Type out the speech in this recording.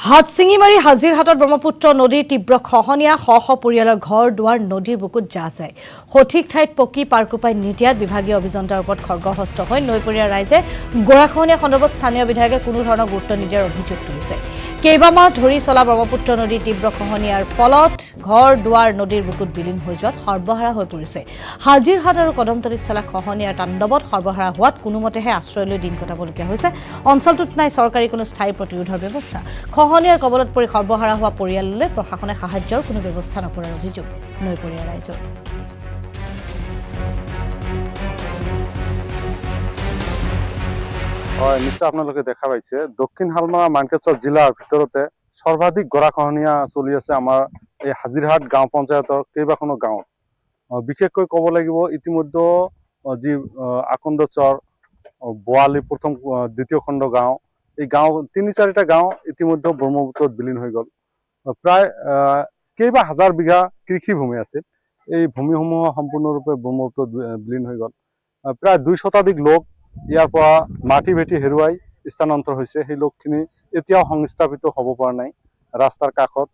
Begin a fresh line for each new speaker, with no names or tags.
হাত ছিঙি মাৰি হাজিৰহাটত ব্ৰহ্মপুত্ৰ নদীৰ তীব্ৰ খহনীয়া শ শ পৰিয়ালৰ ঘৰ দুৱাৰ নদীৰ বুকুত যা যায়। সঠিক ঠাইত পকী পাৰকোপাই নিদিয়াত বিভাগীয় অভিযন্তাৰ ওপৰত খৰ্গহস্ত হৈ নৈপৰীয়া ৰাইজে গৰাখহনীয়া সন্দৰ্ভত স্থানীয় বিধায়কে কোনো ধৰণৰ গুৰুত্ব নিদিয়াৰ অভিযোগ তুলিছে। কেইবামাহ ধৰি চলা ব্ৰহ্মপুত্ৰ নদীৰ তীব্ৰ খহনীয়াৰ ফলত ঘৰ দুৱাৰ নদীৰ বুকুত বিলীন হৈ যোৱাত সৰ্বহাৰা হৈ পৰিছে। হাজিৰহাট আৰু কদমতলীত চলা খহনীয়াৰ তাণ্ডৱত সৰ্বহাৰা হোৱাত কোনোমতেহে আশ্ৰয় লৈ দিন কটাবলগীয়া হৈছে। অঞ্চলটোত নাই চৰকাৰী কোনো স্থায়ী প্ৰতিৰোধৰ ব্যৱস্থা। খহনীয়াৰ কবলত পৰি সৰ্বহাৰা হোৱা পৰিয়াললৈ প্ৰশাসনে সাহায্যৰ কোনো ব্যৱস্থা নকৰাৰ অভিযোগ নৈপৰীয়া ৰাইজৰ।
হয়, নিশ্চয় আপোনালোকে দেখা পাইছে দক্ষিণ হালমৰা মানকেশ্বৰ জিলাৰ ভিতৰতে সৰ্বাধিক গৰাখহনীয়া চলি আছে আমাৰ এই হাজিৰহাট গাঁও পঞ্চায়তৰ কেইবাখনো গাঁৱত। বিশেষকৈ ক'ব লাগিব ইতিমধ্যে যি আকন্দচৰ বোৱালি প্ৰথম দ্বিতীয় খণ্ড গাঁও, এই গাঁও ৩-৪টা গাঁও ইতিমধ্যে ব্ৰহ্মপুত্ৰত বিলীন হৈ গ'ল। প্ৰায় কেইবা হাজাৰ বিঘা কৃষিভূমি আছিল, এই ভূমিসমূহ সম্পূৰ্ণৰূপে ব্ৰহ্মপুত্ৰত বিলীন হৈ গ'ল। প্ৰায় ২ শতাধিক লোক ইয়াৰ পৰা মাটি ভেটি হেৰুৱাই স্থানান্তৰ হৈছে। সেই লোকখিনি এতিয়াও সংস্থাপিত হ'ব পৰা নাই। ৰাস্তাৰ কাষত